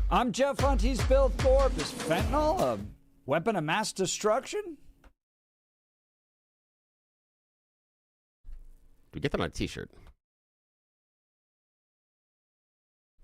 I'm Jeff Hunt. He's Bill Thorpe. Is fentanyl a weapon of mass destruction? We get that on a t-shirt. I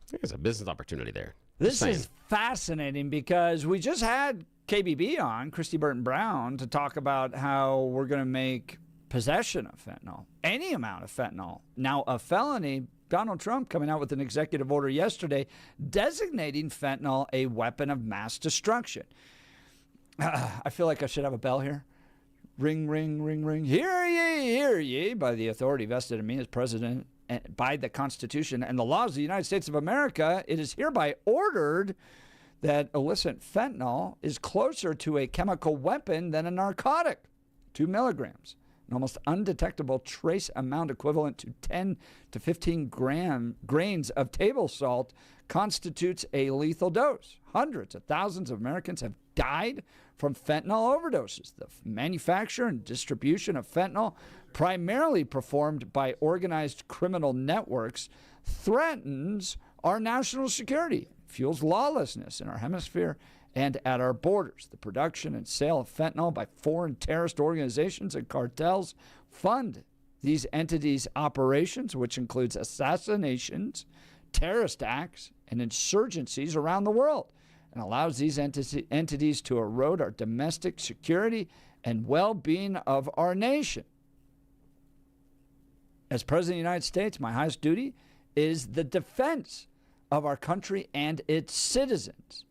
think there's a business opportunity there. This is fascinating because we just had KBB on, Christy Burton Brown, to talk about how we're going to make possession of fentanyl, any amount of fentanyl, now a felony. Donald Trump coming out with an executive order yesterday designating fentanyl a weapon of mass destruction. I feel like I should have a bell here. Ring, ring, ring, ring. Hear ye, by the authority vested in me as president, by the Constitution and the laws of the United States of America, it is hereby ordered that illicit fentanyl is closer to a chemical weapon than a narcotic. 2 milligrams. An almost undetectable trace amount equivalent to 10 to 15 grains of table salt constitutes a lethal dose. Hundreds of thousands of Americans have died from fentanyl overdoses. The manufacture and distribution of fentanyl, primarily performed by organized criminal networks, threatens our national security, fuels lawlessness in our hemisphere and at our borders. The production and sale of fentanyl by foreign terrorist organizations and cartels fund these entities' operations, which includes assassinations, terrorist acts, and insurgencies around the world, and allows these entities to erode our domestic security and well-being of our nation. As President of the United States, my highest duty is the defense of our country and its citizens.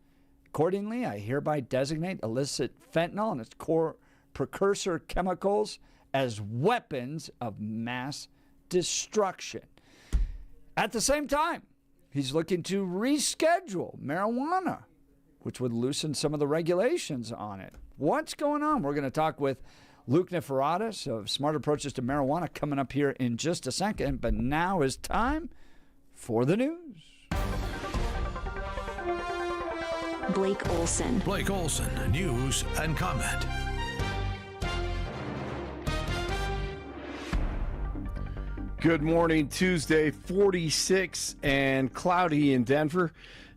Accordingly, I hereby designate illicit fentanyl and its core precursor chemicals as weapons of mass destruction. At the same time, he's looking to reschedule marijuana, which would loosen some of the regulations on it. What's going on? We're going to talk with Luke Niforatos of Smart Approaches to Marijuana coming up here in just a second. But now is time for the news. Blake Olson. Blake Olson, news and comment. Good morning, Tuesday, 46 and cloudy in Denver.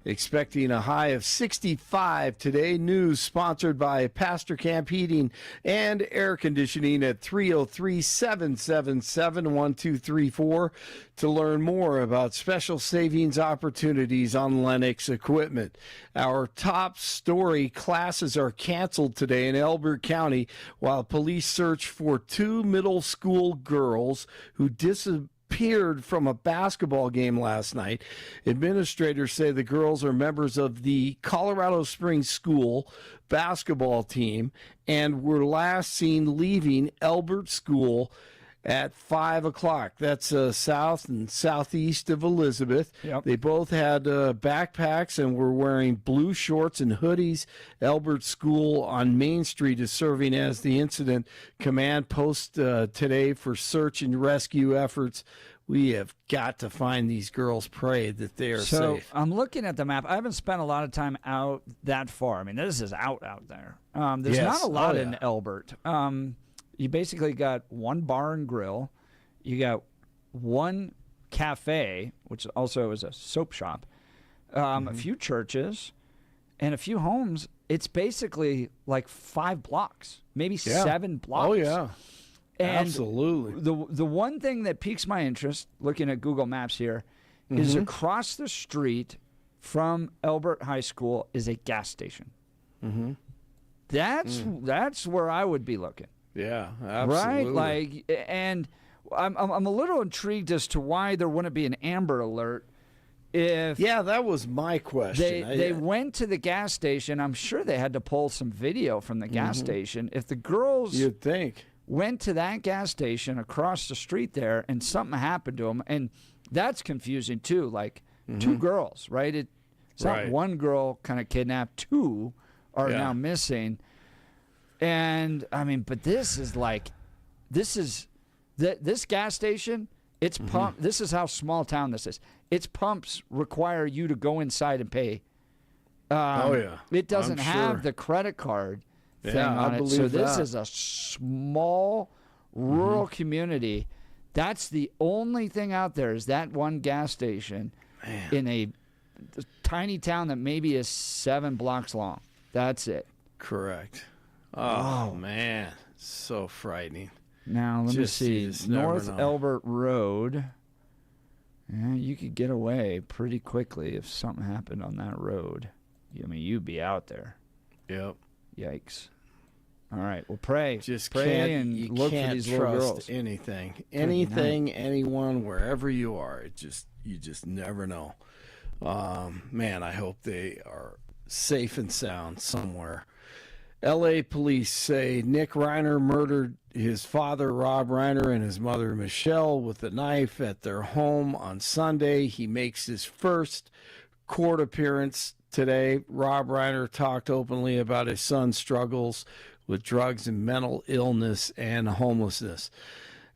Expecting a high of 65 today. News sponsored by Pastor Camp Heating and Air Conditioning at 303-777-1234 to learn more about special savings opportunities on Lennox equipment. Our top story: classes are canceled today in Elbert County while police search for 2 middle school girls who disappeared from a basketball game last night. Administrators say the girls are members of the Colorado Springs School basketball team and were last seen leaving Elbert School at 5 o'clock. That's south and southeast of Elizabeth. Yep. They both had backpacks and were wearing blue shorts and hoodies. Elbert School on Main Street is serving as the incident command post today for search and rescue efforts. We have got to find these girls, pray that they are safe. I'm looking at the map. I haven't spent a lot of time out that far. I mean, this is out there. There's not a lot in Elbert. You basically got one bar and grill. You got one cafe, which also is a soap shop, a few churches, and a few homes. It's basically like 5 blocks, maybe 7 blocks. Oh, yeah. And absolutely. The one thing that piques my interest, looking at Google Maps here, is across the street from Elbert High School is a gas station. That's where I would be looking. Yeah, absolutely. Right? And I'm a little intrigued as to why there wouldn't be an Amber Alert. That was my question. They went to the gas station. I'm sure they had to pull some video from the gas station. If the girls, you'd think, went to that gas station across the street there and something happened to them, and that's confusing too. Like 2 girls, right? It's not one girl kind of kidnapped. 2 are now missing. And I mean, but this gas station, it's pump. This is how small town this is. Its pumps require you to go inside and pay. It doesn't have the credit card thing on it. So this is a small rural community. That's the only thing out there is that one gas station in a a tiny town that maybe is 7 blocks long. That's it. Correct. Oh, man. So frightening. Now, let me see. North Elbert Road. Yeah, you could get away pretty quickly if something happened on that road. I mean, you'd be out there. Yep. Yikes. All right. Well, pray. Just pray and look for these little girls. Anything, anyone, wherever you are. You just never know. Man, I hope they are safe and sound somewhere. L.A. police say Nick Reiner murdered his father, Rob Reiner, and his mother, Michelle, with a knife at their home on Sunday. He makes his first court appearance today. Rob Reiner talked openly about his son's struggles with drugs and mental illness and homelessness.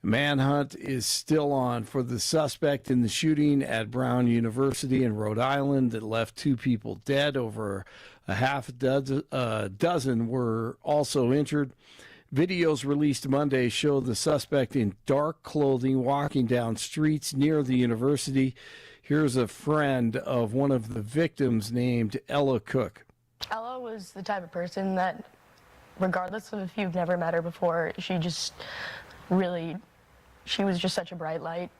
Manhunt is still on for the suspect in the shooting at Brown University in Rhode Island that left 2 people dead. Over a half dozen were also injured. Videos released Monday show the suspect in dark clothing walking down streets near the university. Here's a friend of one of the victims named Ella Cook. Ella was the type of person that, regardless of if you've never met her before, she was just such a bright light.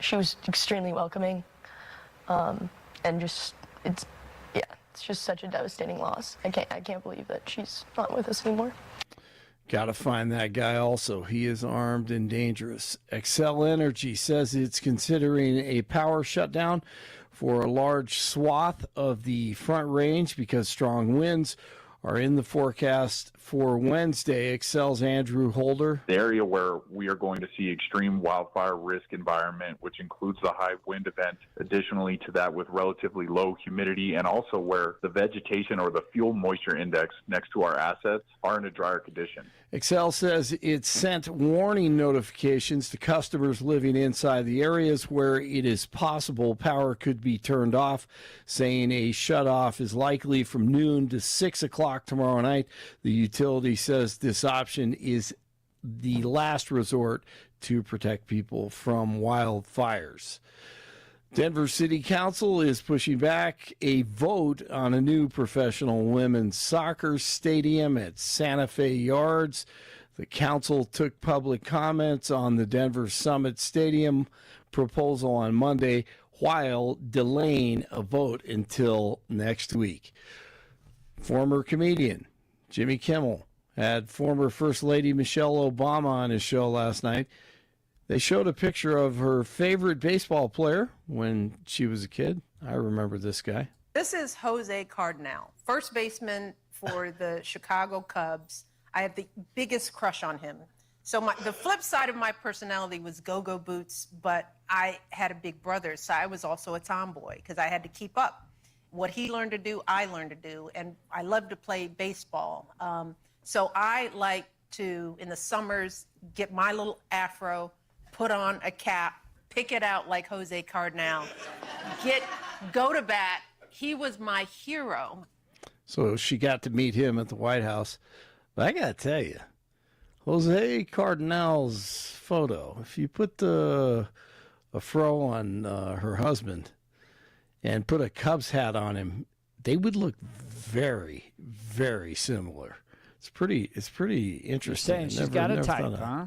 She was extremely welcoming, and it's just such a devastating loss. I can't believe that she's not with us anymore. Got to find that guy also. He is armed and dangerous. Xcel Energy says it's considering a power shutdown for a large swath of the Front Range because strong winds are in the forecast for Wednesday. Xcel's Andrew Holder. The area where we are going to see extreme wildfire risk environment, which includes the high wind event, additionally to that with relatively low humidity, and also where the vegetation or the fuel moisture index next to our assets are in a drier condition. Xcel says it sent warning notifications to customers living inside the areas where it is possible power could be turned off, saying a shutoff is likely from noon to 6 o'clock tomorrow night. The utility says this option is the last resort to protect people from wildfires. Denver City Council is pushing back a vote on a new professional women's soccer stadium at Santa Fe Yards. The council took public comments on the Denver Summit Stadium proposal on Monday while delaying a vote until next week. Former comedian Jimmy Kimmel had former First Lady Michelle Obama on his show last night. They showed a picture of her favorite baseball player when she was a kid. I remember this guy. This is Jose Cardinal, first baseman for the Chicago Cubs. I have the biggest crush on him. So the flip side of my personality was go-go boots, but I had a big brother, so I was also a tomboy because I had to keep up. What he learned to do, I learned to do, and I love to play baseball. So I like to, in the summers, get my little afro, put on a cap, pick it out like Jose Cardinal, go to bat. He was my hero. So she got to meet him at the White House. But I got to tell you, Jose Cardinal's photo, if you put a fro on her husband and put a Cubs hat on him, they would look very, very similar. It's pretty interesting. You're saying she's got a type, huh?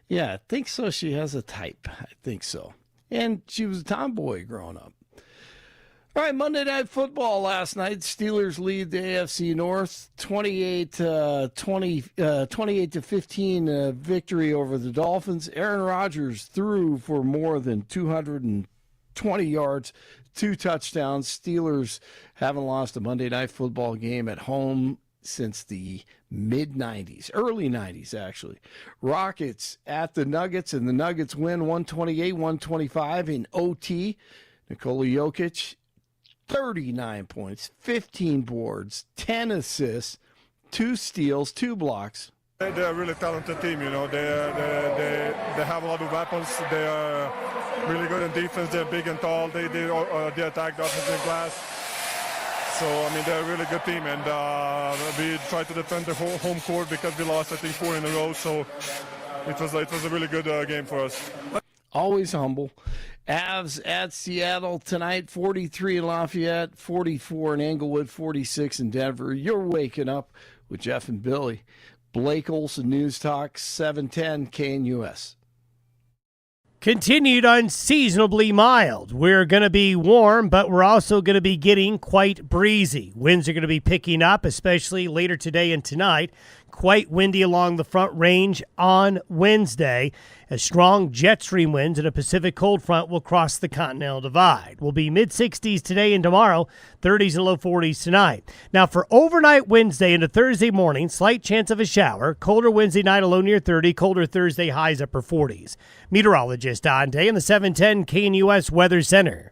Yeah, I think so. She has a type. I think so. And she was a tomboy growing up. All right, Monday Night Football last night. Steelers lead the AFC North 28-15 victory over the Dolphins. Aaron Rodgers threw for more than 220 yards, 2 touchdowns. Steelers haven't lost a Monday Night Football game at home since the mid-90s, early 90s, actually. Rockets at the Nuggets, and the Nuggets win 128-125 in OT. Nikola Jokic, 39 points, 15 boards, 10 assists, 2 steals, 2 blocks. They're a really talented team, you know. They have a lot of weapons. They are really good in defense. They're big and tall. They attack the offensive glass. So, I mean, they're a really good team, and we tried to defend the home court because we lost, I think, 4 in a row. So it was a really good game for us. Always humble. Avs at Seattle tonight, 43 in Lafayette, 44 in Englewood, 46 in Denver. You're waking up with Jeff and Billy. Blake Olson, News Talk, 710 KNUS. Continued unseasonably mild. We're going to be warm, but we're also going to be getting quite breezy. Winds are going to be picking up, especially later today and tonight. Quite windy along the Front Range on Wednesday, as strong jet stream winds and a Pacific cold front will cross the Continental Divide. We'll be mid-60s today and tomorrow, 30s and low 40s tonight. Now for overnight Wednesday into Thursday morning, slight chance of a shower. Colder Wednesday night, a low near 30. Colder Thursday, highs upper 40s. Meteorologist Don Day in the 710 KNUS Weather Center.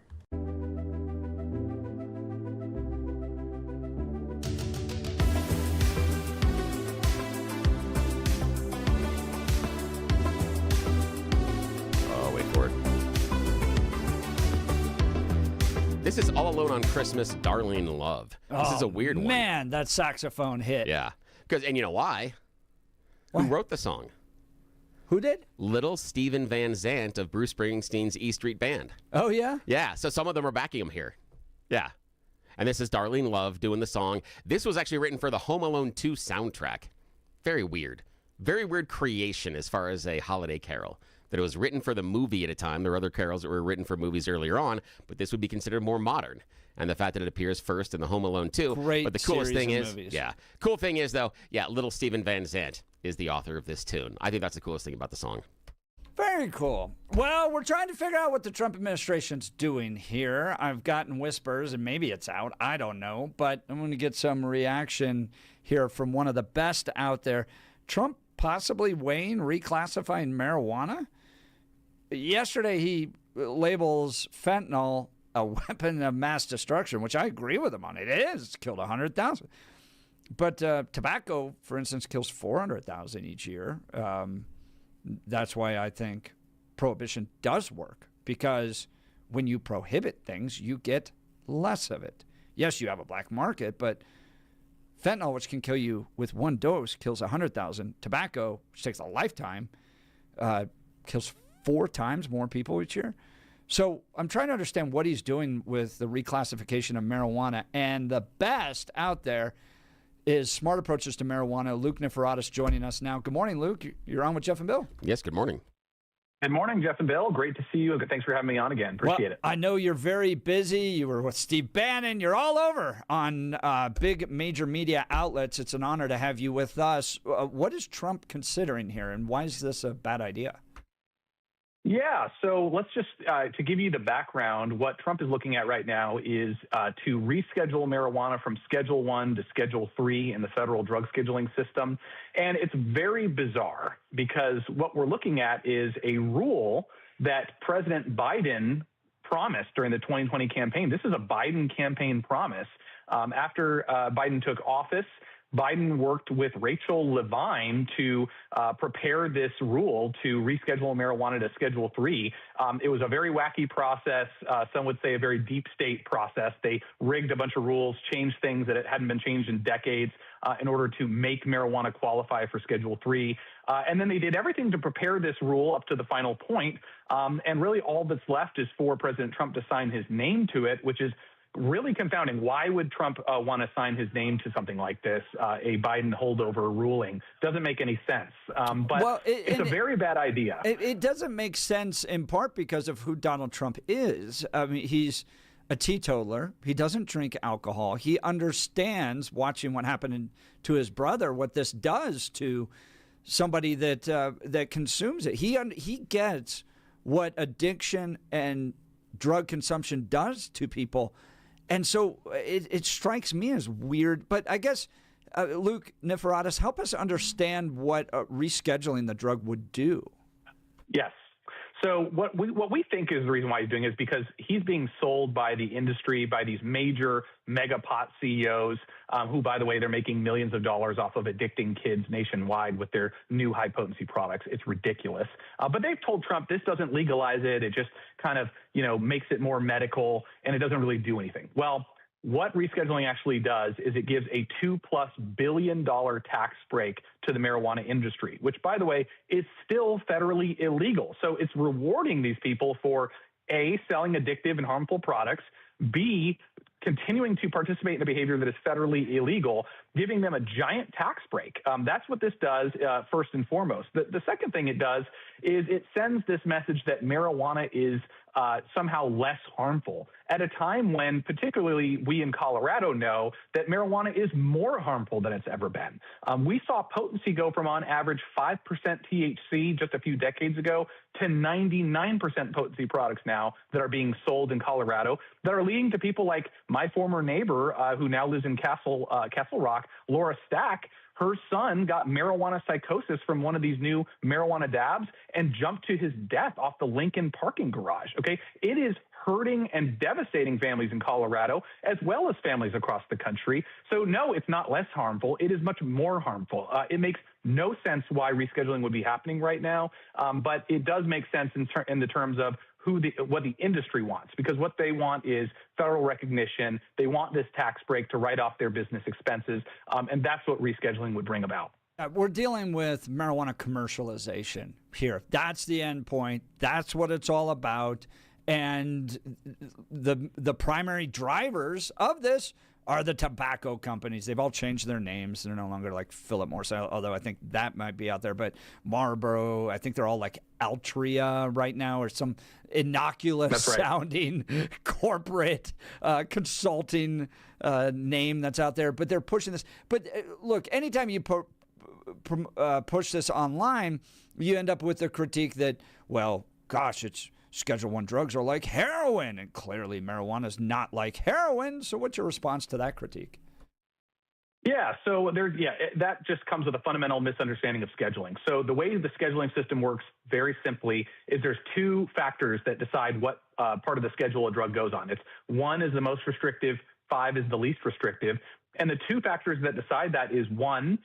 This is All Alone on Christmas, Darlene Love. This is a weird one. Man, that saxophone hit. Yeah. And you know why? What? Who wrote the song? Who did? Little Steven Van Zandt of Bruce Springsteen's E Street Band. Oh, yeah? Yeah, so some of them are backing him here. Yeah. And this is Darlene Love doing the song. This was actually written for the Home Alone 2 soundtrack. Very weird. Very weird creation as far as a holiday carol. That it was written for the movie at a time. There were other carols that were written for movies earlier on, but this would be considered more modern. And the fact that it appears first in the Home Alone 2. Great but the coolest series thing of is, movies. cool thing is though, little Steven Van Zandt is the author of this tune. I think that's the coolest thing about the song. Very cool. Well, we're trying to figure out what the Trump administration's doing here. I've gotten whispers, and maybe it's out. I don't know. But I'm going to get some reaction here from one of the best out there. Trump possibly weighing reclassifying marijuana? Yesterday, he labels fentanyl a weapon of mass destruction, which I agree with him on. It is. It's killed 100,000. But tobacco, for instance, kills 400,000 each year. That's why I think prohibition does work, because when you prohibit things, you get less of it. Yes, you have a black market, but fentanyl, which can kill you with one dose, kills 100,000. Tobacco, which takes a lifetime, kills 4 times more people each year. So I'm trying to understand what he's doing with the reclassification of marijuana. And the best out there is Smart Approaches to Marijuana. Luke Niforatos joining us now. Good morning, Luke. You're on with Jeff and Bill. Yes, good morning. Good morning, Jeff and Bill. Great to see you. Thanks for having me on again. Appreciate it. I know you're very busy. You were with Steve Bannon. You're all over on big major media outlets. It's an honor to have you with us. What is Trump considering here, and why is this a bad idea? Yeah, so let's just, to give you the background, what Trump is looking at right now is to reschedule marijuana from Schedule 1 to Schedule 3 in the federal drug scheduling system. And it's very bizarre because what we're looking at is a rule that President Biden promised during the 2020 campaign. This is a Biden campaign promise. After Biden took office, Biden worked with Rachel Levine to prepare this rule to reschedule marijuana to Schedule 3. It was a very wacky process. Some would say a very deep state process. They rigged a bunch of rules, changed things that hadn't been changed in decades in order to make marijuana qualify for Schedule 3. And then they did everything to prepare this rule up to the final point. And really all that's left is for President Trump to sign his name to it, which is really confounding. Why would Trump want to sign his name to something like this, a Biden holdover ruling? Doesn't make any sense. But it's a very bad idea. It doesn't make sense in part because of who Donald Trump is. I mean, he's a teetotaler. He doesn't drink alcohol. He understands, watching what happened to his brother, what this does to somebody that consumes it. He gets what addiction and drug consumption does to people. And so it strikes me as weird. But I guess, Luke Niforatos, help us understand what rescheduling the drug would do. Yes. So what we think is the reason why he's doing it is because he's being sold by the industry, by these major mega pot CEOs who, by the way, they're making millions of dollars off of addicting kids nationwide with their new high potency products. It's ridiculous. But they've told Trump this doesn't legalize it. It just kind of, makes it more medical, and it doesn't really do anything. Well, what rescheduling actually does is it gives a $2+ billion tax break to the marijuana industry, which, by the way, is still federally illegal. So it's rewarding these people for A, selling addictive and harmful products, B, continuing to participate in a behavior that is federally illegal, giving them a giant tax break. That's what this does, first and foremost. The second thing it does is it sends this message that marijuana is somehow less harmful at a time when particularly we in Colorado know that marijuana is more harmful than it's ever been. We saw potency go from on average 5% THC just a few decades ago to 99% potency products now that are being sold in Colorado that are leading to people like my former neighbor who now lives in Castle Rock, Laura Stack. Her son got marijuana psychosis from one of these new marijuana dabs and jumped to his death off the Lincoln parking garage. Okay, it is hurting and devastating families in Colorado as well as families across the country. So no, it's not less harmful. It is much more harmful. It makes no sense why rescheduling would be happening right now, but it does make sense in the terms of what the industry wants, because what they want is federal recognition. They want this tax break to write off their business expenses, and that's what rescheduling would bring about. We're dealing with marijuana commercialization here. That's the end point. That's what it's all about. And the primary drivers of this are the tobacco companies. They've all changed their names. They're no longer like Philip Morris, although I think that might be out there. But Marlboro, I think they're all like Altria right now, or some innocuous sounding corporate consulting name that's out there. But they're pushing this. But look, anytime you push this online, you end up with the critique that, well, gosh, it's Schedule 1 drugs are like heroin, and clearly marijuana is not like heroin. So what's your response to that critique? Yeah, so that just comes with a fundamental misunderstanding of scheduling. So the way the scheduling system works very simply is there's two factors that decide what part of the schedule a drug goes on. It's 1 is the most restrictive, 5 is the least restrictive. And the two factors that decide that is 1,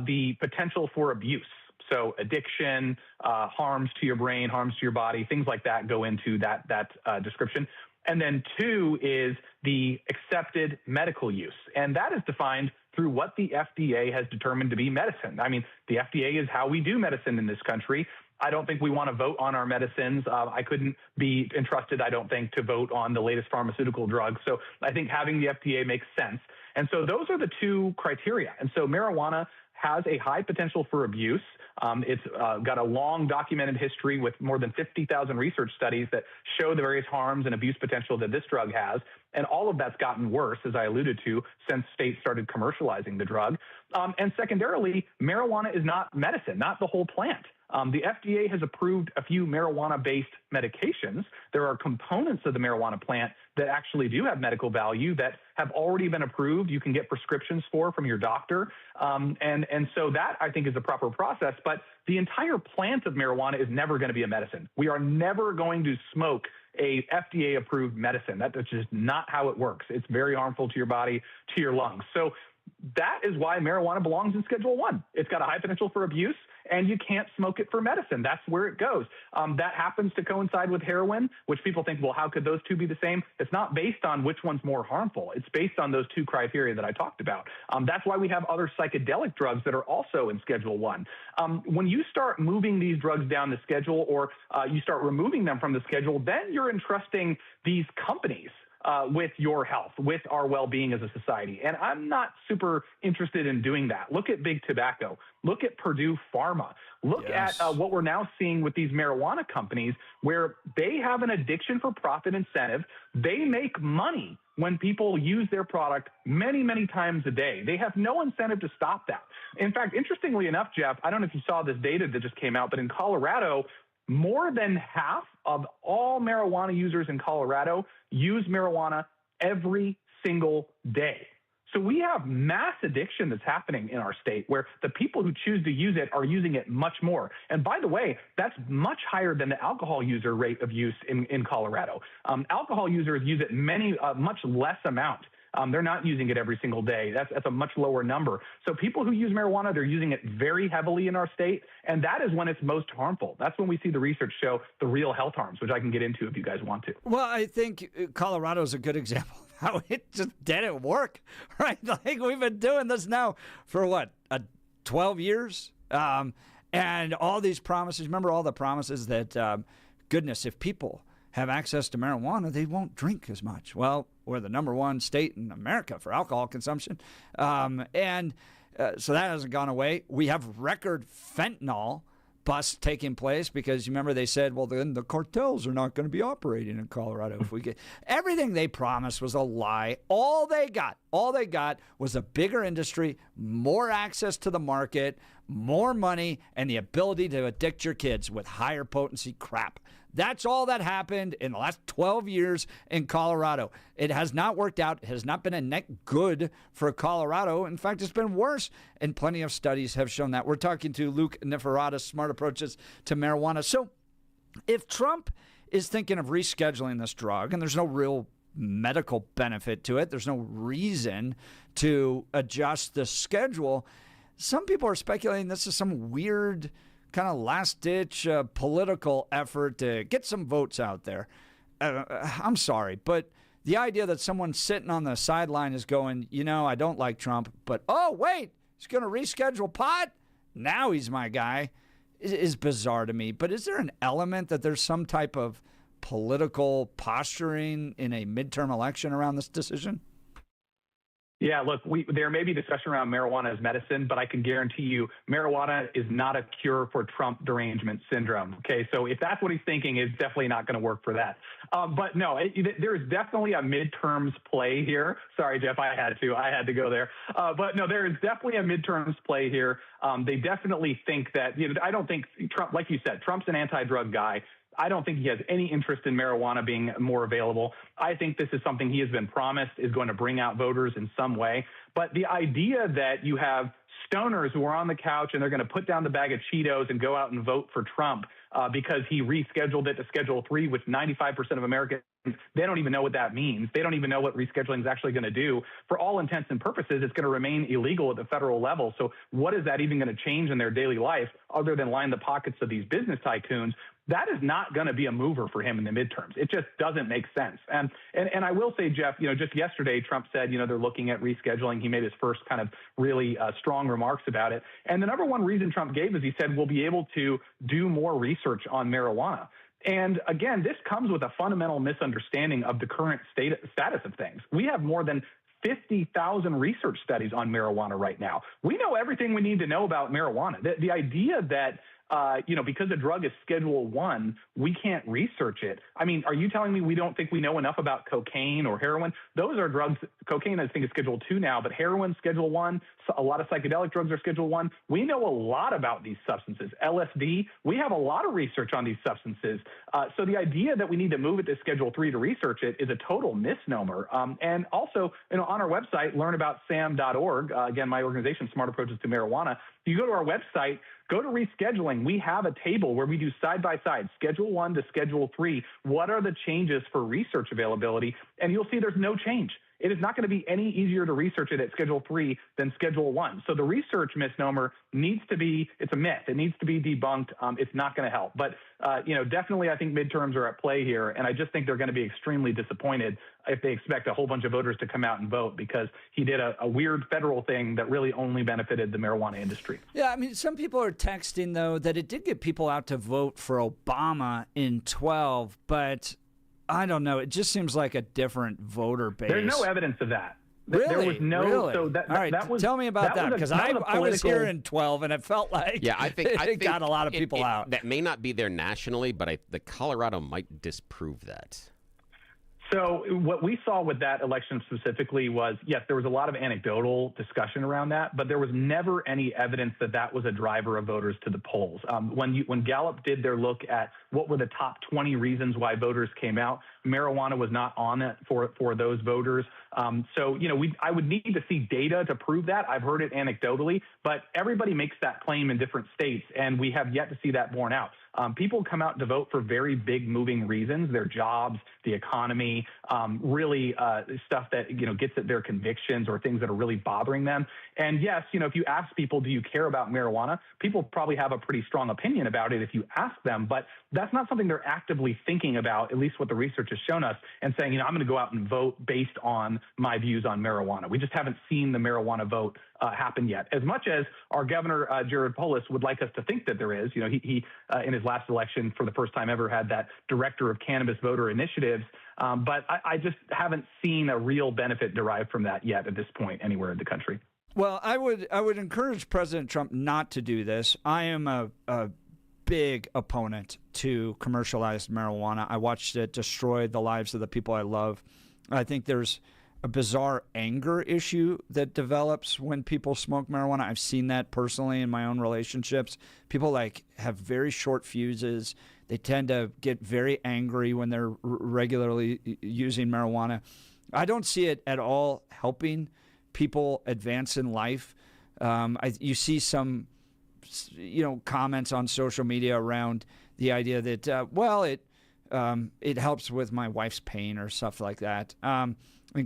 the potential for abuse. So addiction, harms to your brain, harms to your body, things like that go into that description. And then 2 is the accepted medical use. And that is defined through what the FDA has determined to be medicine. I mean, the FDA is how we do medicine in this country. I don't think we want to vote on our medicines. I couldn't be entrusted, I don't think, to vote on the latest pharmaceutical drugs. So I think having the FDA makes sense. And so those are the two criteria. And so marijuana has a high potential for abuse. It's got a long documented history with more than 50,000 research studies that show the various harms and abuse potential that this drug has. And all of that's gotten worse, as I alluded to, since states started commercializing the drug. And secondarily, marijuana is not medicine, not the whole plant. The FDA has approved a few marijuana-based medications. There are components of the marijuana plant that actually do have medical value that have already been approved. You can get prescriptions from your doctor. And so that, I think, is the proper process. But the entire plant of marijuana is never going to be a medicine. We are never going to smoke a FDA-approved medicine. That's just not how it works. It's very harmful to your body, to your lungs. So that is why marijuana belongs in Schedule 1. It's got a high potential for abuse, and you can't smoke it for medicine. That's where it goes. That happens to coincide with heroin, which people think, well, how could those two be the same? It's not based on which one's more harmful. It's based on those two criteria that I talked about. That's why we have other psychedelic drugs that are also in Schedule 1. When you start moving these drugs down the schedule, or you start removing them from the schedule, then you're entrusting these companies with your health, with our well-being as a society. And I'm not super interested in doing that. Look at big tobacco. Look at Purdue Pharma. Look at what we're now seeing with these marijuana companies, where they have an addiction for profit incentive. They make money when people use their product many, many times a day. They have no incentive to stop that. In fact, interestingly enough, Jeff, I don't know if you saw this data that just came out, but in Colorado, more than half of all marijuana users in Colorado use marijuana every single day. So we have mass addiction that's happening in our state, where the people who choose to use it are using it much more. And by the way, that's much higher than the alcohol user rate of use in Colorado. Alcohol users use it much less amount. They're not using it every single day. That's a much lower number. So people who use marijuana, they're using it very heavily in our state, and that is when it's most harmful. That's when we see the research show the real health harms, which I can get into if you guys want to. Well, I think Colorado is a good example of how it just didn't work, right? Like, we've been doing this now for 12 years? And all these promises, remember all the promises that, goodness, if people have access to marijuana, they won't drink as much. Well, we're the number one state in America for alcohol consumption. So that hasn't gone away. We have record fentanyl busts taking place because you remember they said, well, then the cartels are not going to be operating in Colorado if we get everything they promised was a lie. All they got was a bigger industry, more access to the market, more money, and the ability to addict your kids with higher potency crap. That's all that happened in the last 12 years in Colorado. It has not worked out. It has not been a net good for Colorado. In fact, it's been worse, and plenty of studies have shown that. We're talking to Luke Niforatos, Smart Approaches to Marijuana. So if Trump is thinking of rescheduling this drug, and there's no real medical benefit to it, there's no reason to adjust the schedule, some people are speculating this is some weird kind of last-ditch political effort to get some votes out there. I'm sorry, but the idea that someone sitting on the sideline is going, I don't like Trump, but, oh, wait, he's going to reschedule pot? Now he's my guy, is bizarre to me. But is there an element that there's some type of political posturing in a midterm election around this decision? Yeah, look, there may be discussion around marijuana as medicine, but I can guarantee you marijuana is not a cure for Trump derangement syndrome. Okay, so if that's what he's thinking, it's definitely not going to work for that. But no, there is definitely a midterms play here. Sorry, Jeff, I had to go there. But no, there is definitely a midterms play here. They definitely think that, I don't think Trump, like you said, Trump's an anti-drug guy. I don't think he has any interest in marijuana being more available. I think this is something he has been promised is going to bring out voters in some way. But the idea that you have stoners who are on the couch and they're going to put down the bag of Cheetos and go out and vote for Trump because he rescheduled it to Schedule 3, which 95% of Americans, they don't even know what that means. They don't even know what rescheduling is actually going to do. For all intents and purposes, it's going to remain illegal at the federal level. So what is that even going to change in their daily life other than line the pockets of these business tycoons? That is not going to be a mover for him in the midterms. It just doesn't make sense. And I will say, Jeff, just yesterday, Trump said, they're looking at rescheduling. He made his first kind of really strong remarks about it. And the number one reason Trump gave is he said, we'll be able to do more research on marijuana. And again, this comes with a fundamental misunderstanding of the current status of things. We have more than 50,000 research studies on marijuana right now. We know everything we need to know about marijuana. The idea that because a drug is Schedule 1, we can't research it. I mean, are you telling me we don't think we know enough about cocaine or heroin? Those are drugs. Cocaine, I think, is Schedule 2 now, but heroin, Schedule 1. So a lot of psychedelic drugs are Schedule 1. We know a lot about these substances. LSD, we have a lot of research on these substances. So the idea that we need to move it to Schedule 3 to research it is a total misnomer. And also, on our website, learnaboutsam.org, again, my organization, Smart Approaches to Marijuana, if you go to our website, go to rescheduling. We have a table where we do side-by-side, Schedule 1 to Schedule 3. What are the changes for research availability? And you'll see there's no change. It is not going to be any easier to research it at Schedule 3 than Schedule 1. So the research misnomer needs to be, it's a myth. It needs to be debunked. It's not going to help. But, definitely I think midterms are at play here. And I just think they're going to be extremely disappointed if they expect a whole bunch of voters to come out and vote because he did a weird federal thing that really only benefited the marijuana industry. Yeah, I mean, some people are texting, though, that it did get people out to vote for Obama in 12, but I don't know. It just seems like a different voter base. There's no evidence of that. Really? There was no. Really? So that, all right, that was, tell me about that because I was here in 12 and it felt like I think it got a lot of people out. That may not be there nationally, but the Colorado might disprove that. So what we saw with that election specifically was, yes, there was a lot of anecdotal discussion around that, but there was never any evidence that that was a driver of voters to the polls. When Gallup did their look at what were the top 20 reasons why voters came out, marijuana was not on it for those voters. I would need to see data to prove that. I've heard it anecdotally, but everybody makes that claim in different states, and we have yet to see that borne out. People come out to vote for very big moving reasons, their jobs, the economy, really stuff that, gets at their convictions or things that are really bothering them. And yes, if you ask people, do you care about marijuana? People probably have a pretty strong opinion about it if you ask them, but that's not something they're actively thinking about, at least what the research has shown us, and saying, I'm going to go out and vote based on my views on marijuana. We just haven't seen the marijuana vote happen yet. As much as our governor, Jared Polis, would like us to think that there is, he in his last election, for the first time ever, had that director of cannabis voter initiatives. But I just haven't seen a real benefit derived from that yet at this point anywhere in the country. Well, I would encourage President Trump not to do this. I am a big opponent to commercialized marijuana. I watched it destroy the lives of the people I love. I think there's a bizarre anger issue that develops when people smoke marijuana. I've seen that personally in my own relationships. People have very short fuses. They tend to get very angry when they're regularly using marijuana. I don't see it at all helping people advance in life. You see some, comments on social media around the idea that, it helps with my wife's pain or stuff like that. And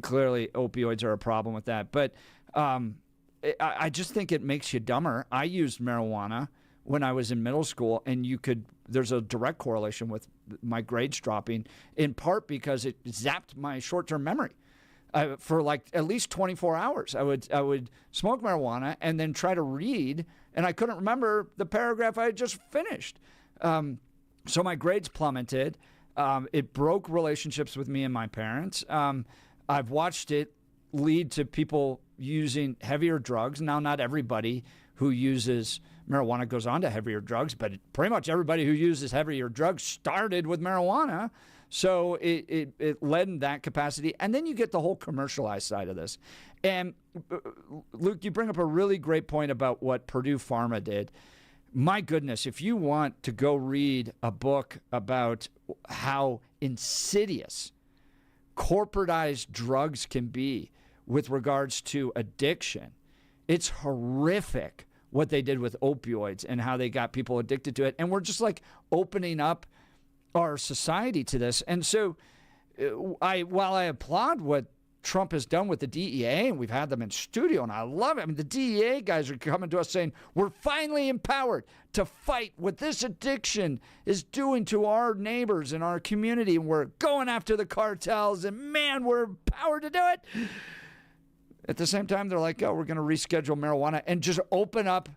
clearly opioids are a problem with that. But I just think it makes you dumber. I used marijuana when I was in middle school, and there's a direct correlation with my grades dropping, in part because it zapped my short-term memory. For at least 24 hours, I would smoke marijuana and then try to read, and I couldn't remember the paragraph I had just finished. So my grades plummeted. It broke relationships with me and my parents. I've watched it lead to people using heavier drugs. Now, not everybody who uses marijuana goes on to heavier drugs, but pretty much everybody who uses heavier drugs started with marijuana. So it led in that capacity. And then you get the whole commercialized side of this. And Luke, you bring up a really great point about what Purdue Pharma did. My goodness, if you want to go read a book about how insidious corporatized drugs can be with regards to addiction, it's horrific what they did with opioids and how they got people addicted to it. And we're just opening up our society to this. And so while I applaud what Trump has done with the DEA, and we've had them in studio, and I love it. I mean, the DEA guys are coming to us saying, we're finally empowered to fight what this addiction is doing to our neighbors and our community, and we're going after the cartels, and man, we're empowered to do it. At the same time, they're like, oh, we're going to reschedule marijuana and just open up,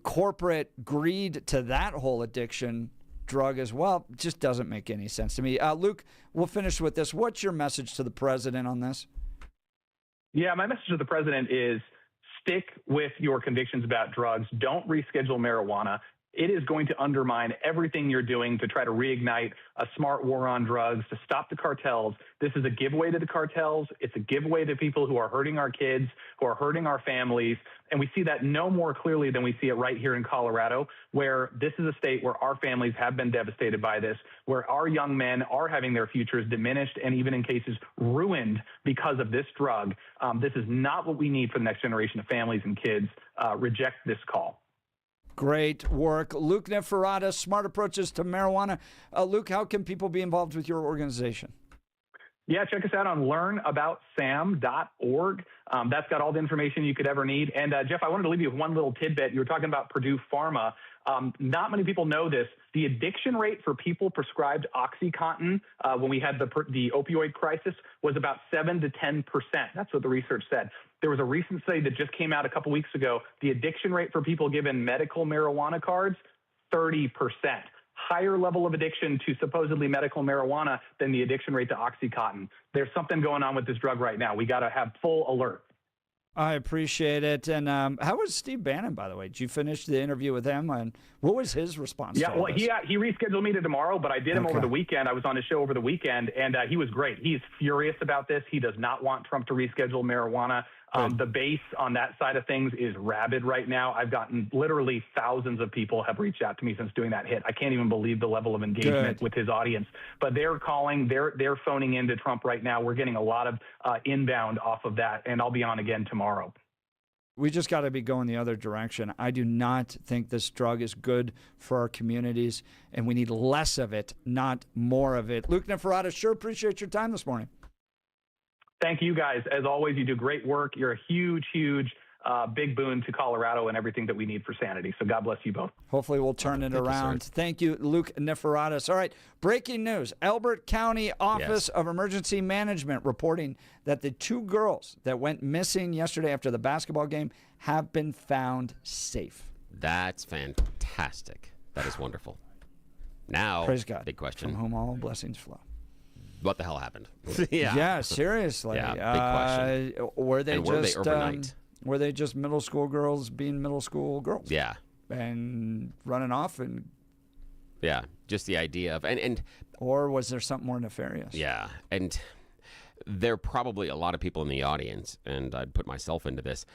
corporate greed to that whole addiction drug as well. It just doesn't make any sense to me. Luke, we'll finish with this. What's your message to the president on this? Yeah, my message to the president is stick with your convictions about drugs. Don't reschedule marijuana. It is going to undermine everything you're doing to try to reignite a smart war on drugs, to stop the cartels. This is a giveaway to the cartels. It's a giveaway to people who are hurting our kids, who are hurting our families. And we see that no more clearly than we see it right here in Colorado, where this is a state where our families have been devastated by this, where our young men are having their futures diminished and even in cases ruined because of this drug. This is not what we need for the next generation of families and kids. Reject this call. Great work. Luke Niforatos, Smart Approaches to Marijuana. Luke, how can people be involved with your organization? Yeah, check us out on learnaboutsam.org. That's got all the information you could ever need. And Jeff, I wanted to leave you with one little tidbit. You were talking about Purdue Pharma. Not many people know this. The addiction rate for people prescribed OxyContin when we had the opioid crisis was about 7 to 10%. That's what the research said. There was a recent study that just came out a couple weeks ago. The addiction rate for people given medical marijuana cards, 30%. Higher level of addiction to supposedly medical marijuana than the addiction rate to OxyContin. There's something going on with this drug right now. We got to have full alert. I appreciate it. And how was Steve Bannon, by the way? Did you finish the interview with him? And what was his response? Yeah, well, he rescheduled me to tomorrow, but I did him over the weekend. I was on his show over the weekend, and he was great. He's furious about this. He does not want Trump to reschedule marijuana. The base on that side of things is rabid right now. I've gotten literally thousands of people have reached out to me since doing that hit. I can't even believe the level of engagement with his audience. But they're calling, they're phoning into Trump right now. We're getting a lot of inbound off of that, and I'll be on again tomorrow. We just got to be going the other direction. I do not think this drug is good for our communities, and we need less of it, not more of it. Luke Niforatos, sure appreciate your time this morning. Thank you, guys. As always, you do great work. You're a huge, huge, big boon to Colorado and everything that we need for sanity. So God bless you both. Hopefully we'll turn it around. Thank you, Luke Niforatos. All right, breaking news. Elbert County Office of Emergency Management reporting that the 2 girls that went missing yesterday after the basketball game have been found safe. That's fantastic. That is wonderful. Now, Praise God. big question. From whom all blessings flow. What the hell happened? Yeah, seriously. Yeah, big question. Were they And just were they overnight? Were they just middle school girls being middle school girls? Yeah. And running off and Yeah, just the idea of and or was there something more nefarious? yeah, and there are probably a lot of people in the audience, and I'd put myself into this,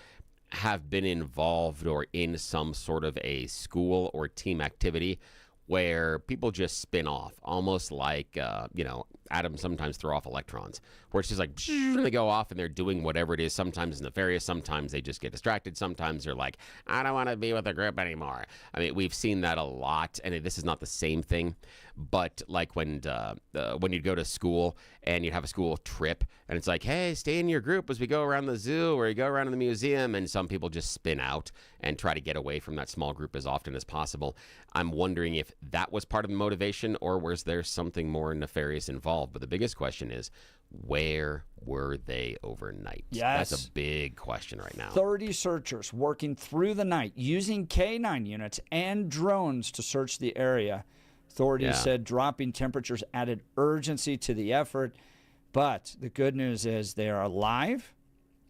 have been involved or in some sort of a school or team activity where people just spin off, almost like, atoms sometimes throw off electrons, where it's just like, they go off and they're doing whatever it is. Sometimes it's nefarious. Sometimes they just get distracted. Sometimes they're like, I don't want to be with the group anymore. I mean, we've seen that a lot, and this is not the same thing, but like when you'd go to school and you'd have a school trip, and it's like, hey, stay in your group as we go around the zoo or you go around in the museum, and some people just spin out and try to get away from that small group as often as possible. I'm wondering if that was part of the motivation, or was there something more nefarious involved? But the biggest question is, where were they overnight? Yes. That's a big question right now. 30 searchers working through the night using K9 units and drones to search the area. Authorities said dropping temperatures added urgency to the effort. But the good news is they are alive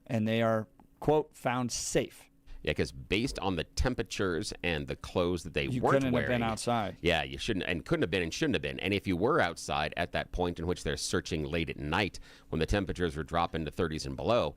and they are, quote, found safe. Yeah, because based on the temperatures and the clothes that they You weren't couldn't wearing, have been outside. Yeah, you shouldn't and couldn't have been and shouldn't have been. And if you were outside at that point in which they're searching late at night, when the temperatures were dropping to 30s and below,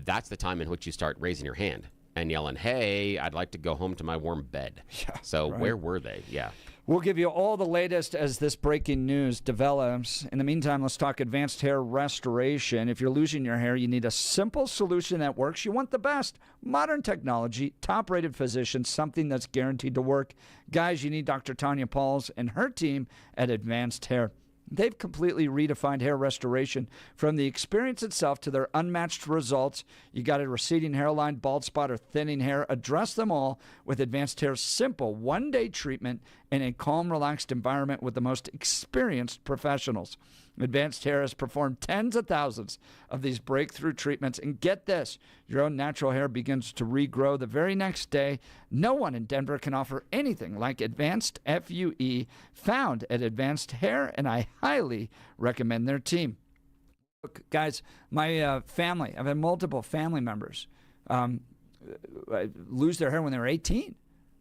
that's the time in which you start raising your hand and yelling, "Hey, I'd like to go home to my warm bed." Yeah. So right. where were they? Yeah. We'll give you all the latest as this breaking news develops. In the meantime, let's talk advanced hair restoration. If you're losing your hair, you need a simple solution that works. You want the best. Modern technology, top-rated physicians, something that's guaranteed to work. Guys, you need Dr. Tanya Pauls and her team at Advanced Hair. They've completely redefined hair restoration from the experience itself to their unmatched results. You got a receding hairline, bald spot, or thinning hair. Address them all with Advanced Hair's simple one-day treatment in a calm, relaxed environment with the most experienced professionals. Advanced Hair has performed tens of thousands of these breakthrough treatments. And get this, your own natural hair begins to regrow the very next day. No one in Denver can offer anything like Advanced FUE found at Advanced Hair, and I highly recommend their team. Look, guys, my family, I've had multiple family members lose their hair when they were 18,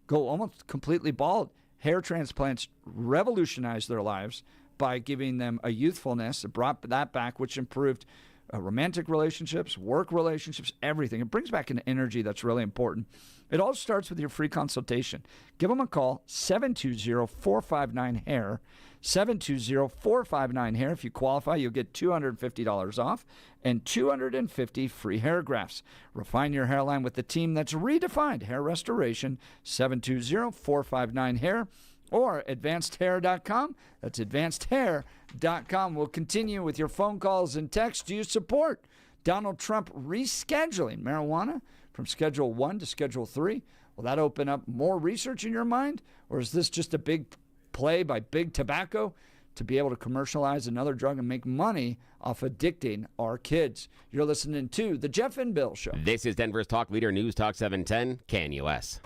go almost completely bald. Hair transplants revolutionized their lives by giving them a youthfulness. It brought that back, which improved romantic relationships, work relationships, everything. It brings back an energy that's really important. It all starts with your free consultation. Give them a call, 720-459-HAIR, 720-459-HAIR. If you qualify, you'll get $250 off and 250 free hair grafts. Refine your hairline with the team that's redefined hair restoration, 720-459-HAIR. Or advancedhair.com. That's advancedhair.com. We'll continue with your phone calls and texts. Do you support Donald Trump rescheduling marijuana from Schedule 1 to Schedule 3? Will that open up more research in your mind? Or is this just a big play by Big Tobacco to be able to commercialize another drug and make money off addicting our kids? You're listening to The Jeff and Bill Show. This is Denver's Talk Leader News Talk 710, KNUS.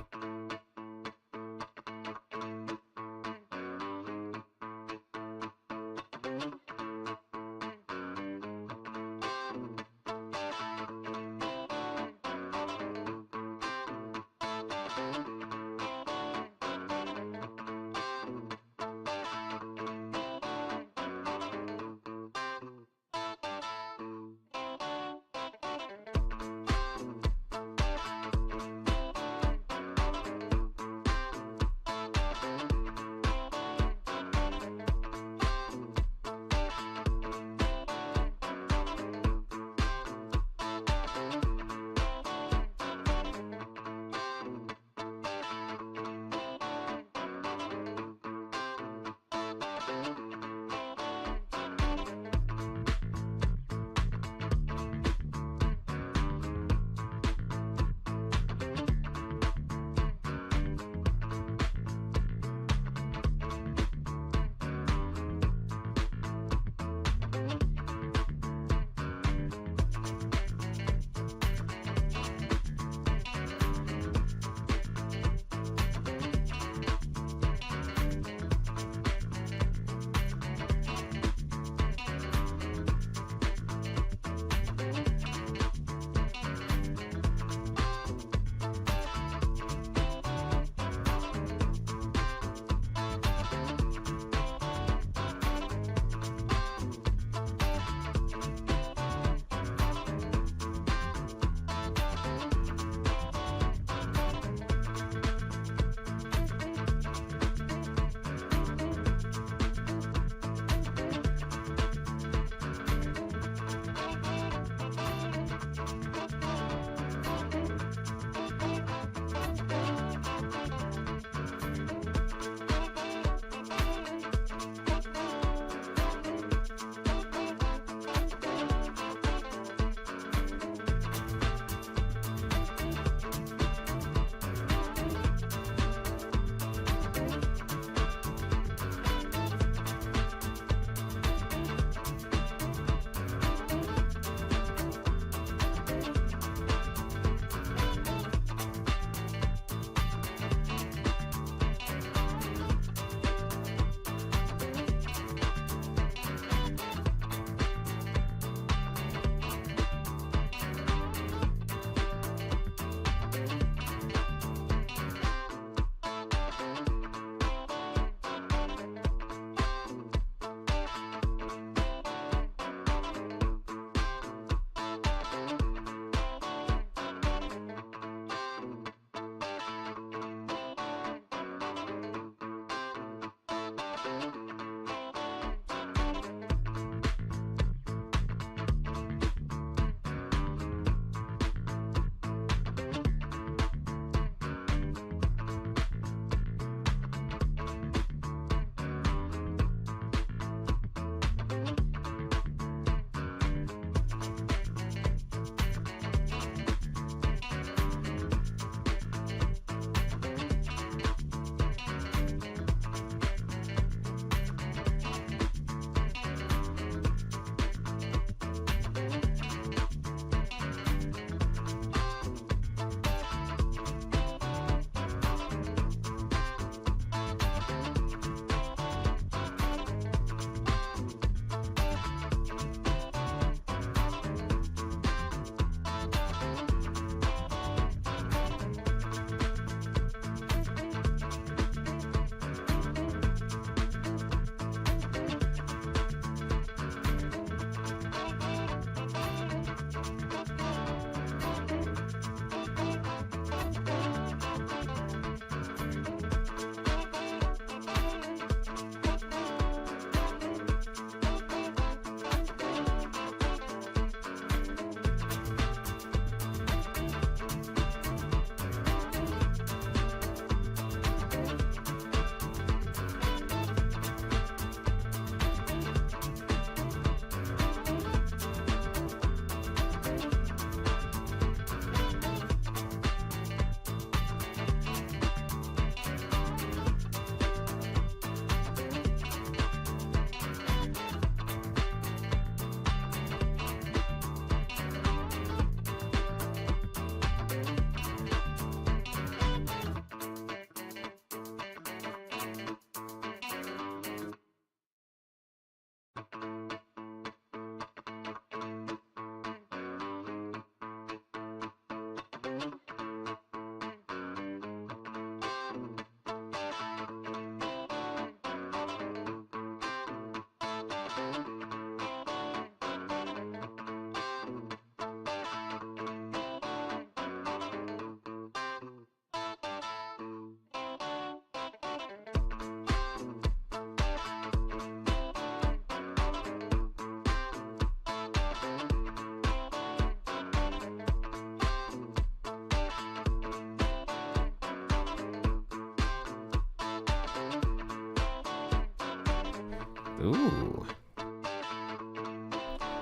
Ooh.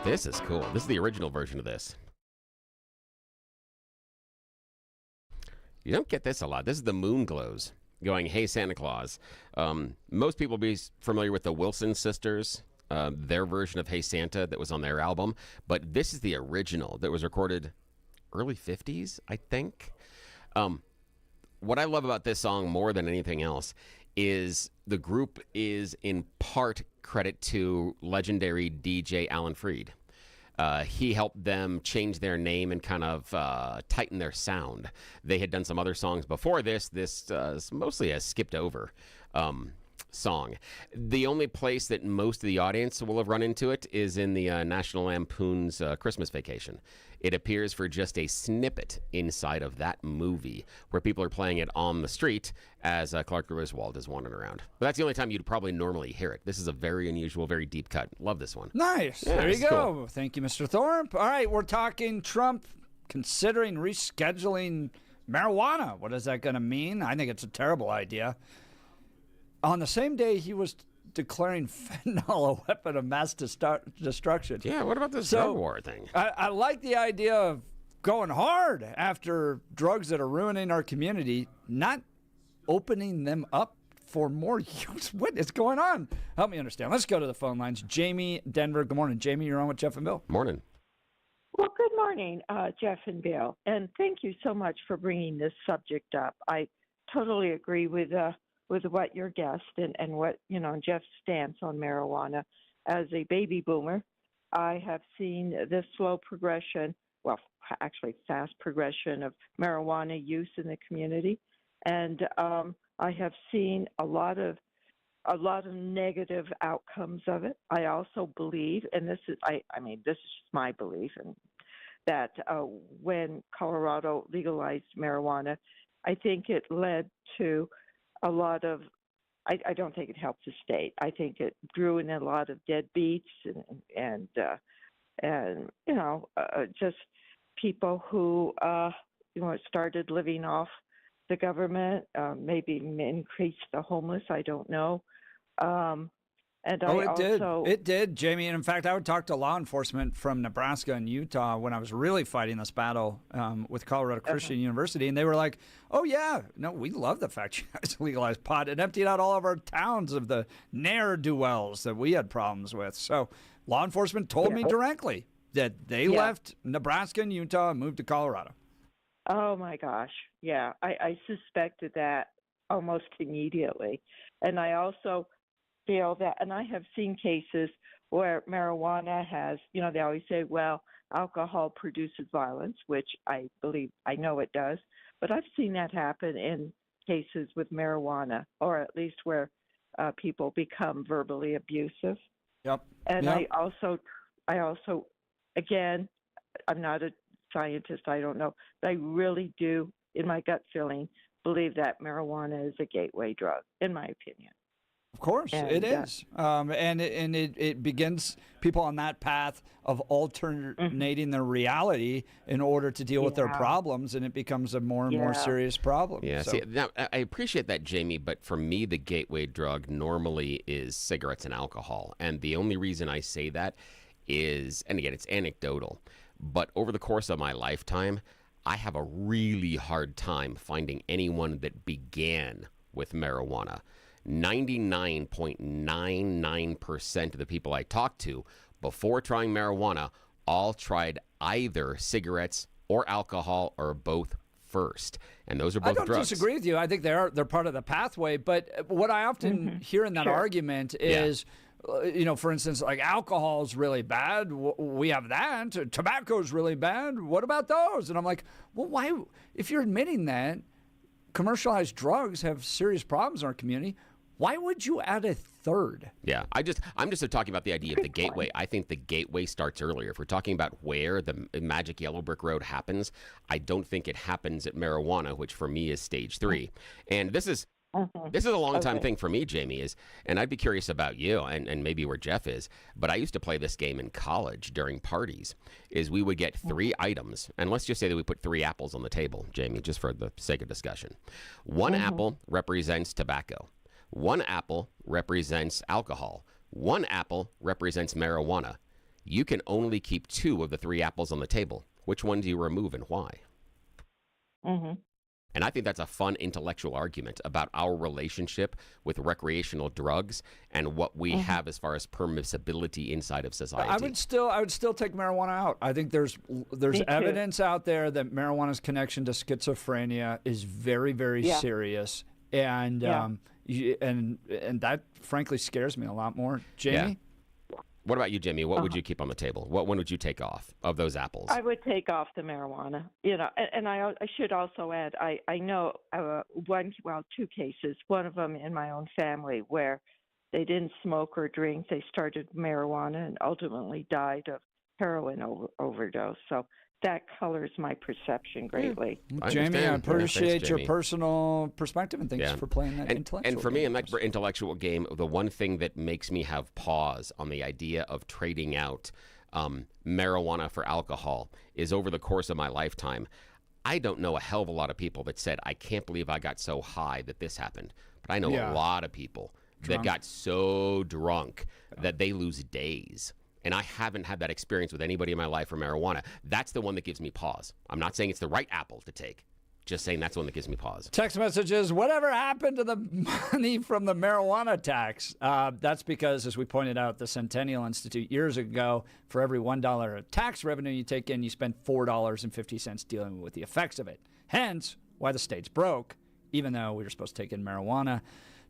This is cool. This is the original version of this. You don't get this a lot. This is the Moon Glows going, "Hey, Santa Claus." Most people be familiar with the Wilson sisters, their version of "Hey, Santa" that was on their album. But this is the original that was recorded early 50s, I think. What I love about this song more than anything else is the group is in part credit to legendary DJ Alan Freed. He helped them change their name and kind of tighten their sound. They had done some other songs before this. This is mostly a skipped over song. The only place that most of the audience will have run into it is in the National Lampoon's Christmas Vacation. It appears for just a snippet inside of that movie where people are playing it on the street as Clark Griswold is wandering around. But that's the only time you'd probably normally hear it. This is a very unusual, very deep cut. Love this one. Nice. Yeah, there you go. cool. Thank you, Mr. Thorpe. All right, we're talking Trump considering rescheduling marijuana. What is that going to mean? I think it's a terrible idea. On the same day he was declaring fentanyl a weapon of mass destruction. Yeah, what about this drug war thing? I like the idea of going hard after drugs that are ruining our community, not opening them up for more use. What is going on? Help me understand. Let's go to the phone lines. Jamie, Denver. Good morning, Jamie. You're on with Jeff and Bill. Morning. Well, good morning, Jeff and Bill. And thank you so much for bringing this subject up. I totally agree with what your guest and what, Jeff's stance on marijuana. As a baby boomer, I have seen this slow progression, well, actually fast progression of marijuana use in the community. And I have seen a lot of negative outcomes of it. I also believe, and this is, this is my belief, and that when Colorado legalized marijuana, I think it led to a lot of, I don't think it helped the state. I think it drew in a lot of deadbeats and just people who, started living off the government, maybe increased the homeless. I don't know. It did, Jamie. And in fact, I would talk to law enforcement from Nebraska and Utah when I was really fighting this battle with Colorado Christian University. And they were like, oh, yeah, no, we love the fact you guys legalized pot. It emptied out all of our towns of the ne'er-do-wells that we had problems with. So law enforcement told me directly that they left Nebraska and Utah and moved to Colorado. Oh, my gosh. Yeah, I suspected that almost immediately. And I also feel that, and I have seen cases where marijuana has, they always say, well, alcohol produces violence, which I know it does, but I've seen that happen in cases with marijuana, or at least where people become verbally abusive. Yep. And I also, again, I'm not a scientist, I don't know, but I really do, in my gut feeling, believe that marijuana is a gateway drug, in my opinion. Of course, it is. And it begins people on that path of alternating their reality in order to deal with their problems, and it becomes a more and more serious problem. Yeah, so. see, now, I appreciate that, Jamie, but for me, the gateway drug normally is cigarettes and alcohol. And the only reason I say that is, and again, it's anecdotal, but over the course of my lifetime, I have a really hard time finding anyone that began with marijuana. 99.99% of the people I talked to before trying marijuana all tried either cigarettes or alcohol or both first. And those are both drugs. I don't disagree with you. I think they're part of the pathway. But what I often hear in that argument is, for instance, like alcohol is really bad. We have that. Tobacco is really bad. What about those? And I'm like, well, why? If you're admitting that commercialized drugs have serious problems in our community, why would you add a third? Yeah, I'm just talking about the idea of the gateway. I think the gateway starts earlier. If we're talking about where the magic yellow brick road happens, I don't think it happens at marijuana, which for me is stage 3. And this is a long time thing for me, Jamie, and I'd be curious about you and maybe where Jeff is, but I used to play this game in college during parties, is we would get 3 items, and let's just say that we put 3 apples on the table, Jamie, just for the sake of discussion. 1 apple represents tobacco. 1 apple represents alcohol. One apple represents marijuana. You can only keep 2 of the 3 apples on the table. Which one do you remove and why? Mm-hmm. And I think that's a fun intellectual argument about our relationship with recreational drugs and what we have as far as permissibility inside of society. I would still take marijuana out. I think there's evidence out there that marijuana's connection to schizophrenia is very, very serious, and and that frankly scares me a lot more. Jamie? Yeah. What about you, Jimmy? What would you keep on the table? What one would you take off of those apples? I would take off the marijuana. And I should also add, I know 2 cases, one of them in my own family, where they didn't smoke or drink. They started marijuana and ultimately died of heroin overdose. So that colors my perception greatly. Jamie, I appreciate your personal perspective, and thanks for playing that intellectual game. And for me, in that intellectual game, the one thing that makes me have pause on the idea of trading out marijuana for alcohol is over the course of my lifetime, I don't know a hell of a lot of people that said, I can't believe I got so high that this happened. But I know a lot of people that got so drunk that they lose days. And I haven't had that experience with anybody in my life for marijuana. That's the one that gives me pause. I'm not saying it's the right apple to take. Just saying that's the one that gives me pause. Text messages, whatever happened to the money from the marijuana tax? That's because, as we pointed out at the Centennial Institute years ago, for every $1 of tax revenue you take in, you spend $4.50 dealing with the effects of it. Hence, why the state's broke, even though we were supposed to take in marijuana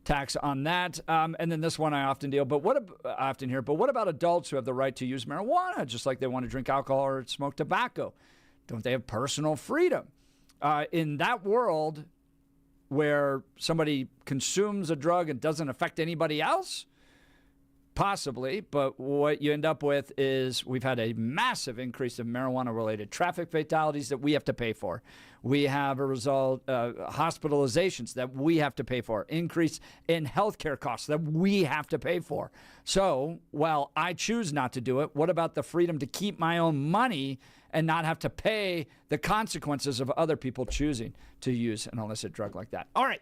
tax on that. And then this one I often hear, but what about adults who have the right to use marijuana, just like they want to drink alcohol or smoke tobacco? Don't they have personal freedom? In that world where somebody consumes a drug and doesn't affect anybody else, possibly, but what you end up with is we've had a massive increase of marijuana-related traffic fatalities that we have to pay for. We have a result, hospitalizations that we have to pay for, increase in healthcare costs that we have to pay for. So while I choose not to do it, what about the freedom to keep my own money and not have to pay the consequences of other people choosing to use an illicit drug like that? All right.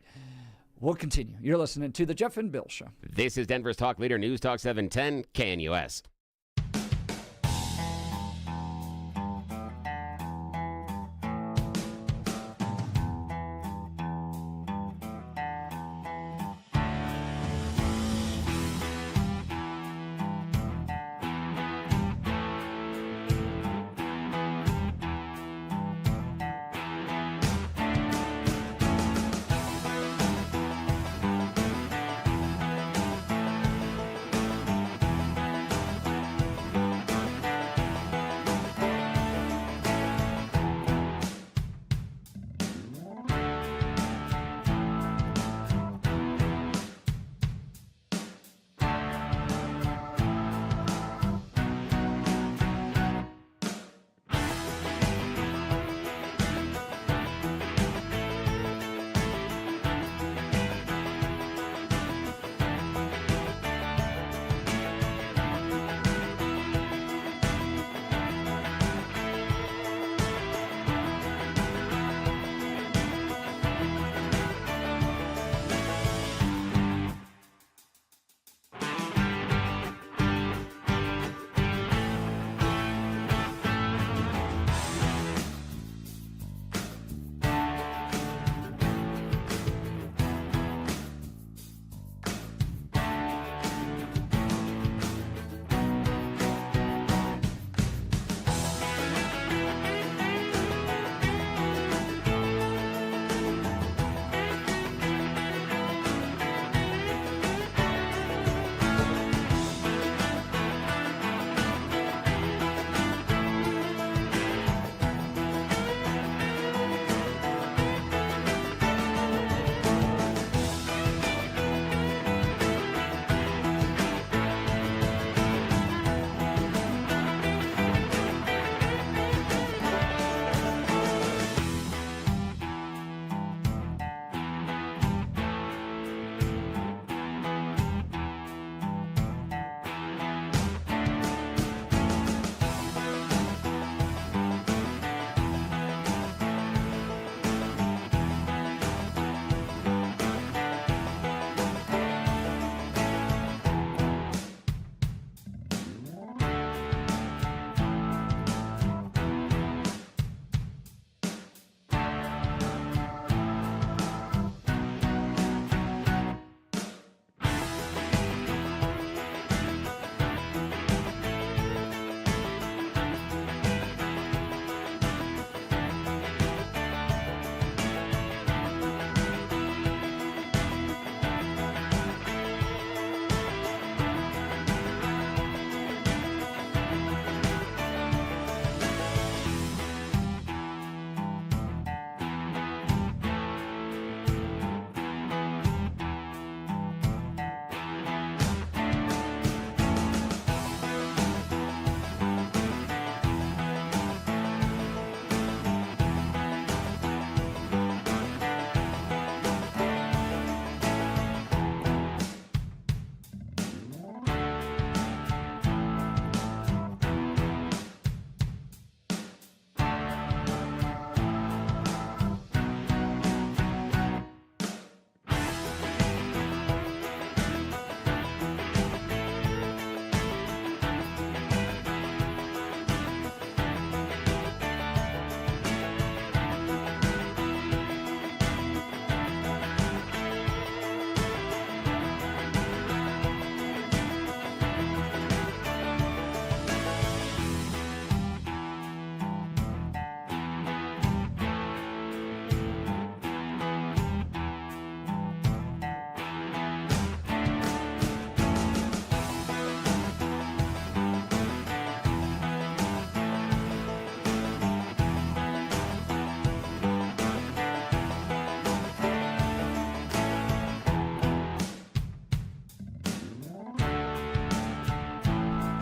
We'll continue. You're listening to The Jeff and Bill Show. This is Denver's Talk Leader, News Talk 710, KNUS.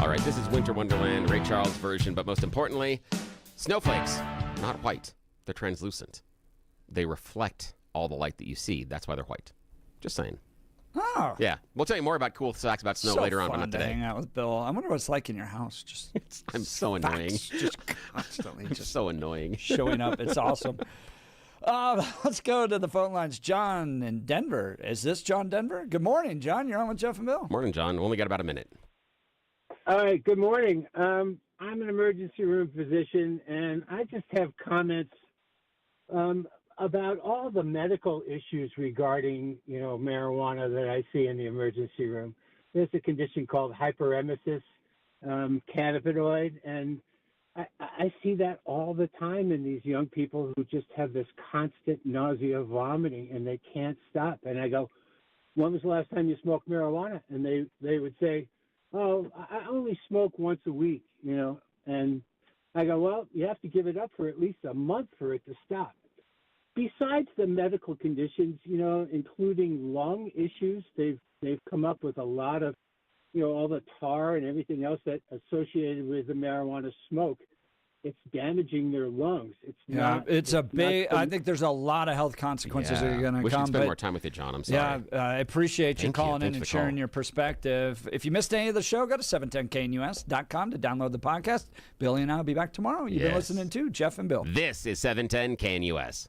All right, this is Winter Wonderland, Ray Charles version, but most importantly, snowflakes, not white. They're translucent. They reflect all the light that you see. That's why they're white. Just saying. Oh. Yeah. We'll tell you more about cool facts about snow later on, but not to today. hang out with Bill. I wonder what it's like in your house. Just I'm so annoying. Just constantly Just so annoying. showing up. It's awesome. Let's go to the phone lines. John in Denver. Is this John Denver? Good morning, John. You're on with Jeff and Bill. Morning, John. Only got about a minute. All right. Good morning. I'm an emergency room physician, and I just have comments about all the medical issues regarding, marijuana that I see in the emergency room. There's a condition called hyperemesis cannabinoid, and I see that all the time in these young people who just have this constant nausea, vomiting, and they can't stop. And I go, when was the last time you smoked marijuana? And they would say, oh, I only smoke once a week, And I go, well, you have to give it up for at least a month for it to stop. Besides the medical conditions, including lung issues, they've come up with a lot of, all the tar and everything else that associated with the marijuana smoke. It's damaging their lungs. I think there's a lot of health consequences that are going to come. We should spend more time with you, John. I'm sorry. Yeah, I appreciate you calling in Thanks and for the sharing call. your perspective. If you missed any of the show, go to 710knus.com to download the podcast. Billy and I will be back tomorrow. You've been listening to Jeff and Bill. This is 710 KNUS.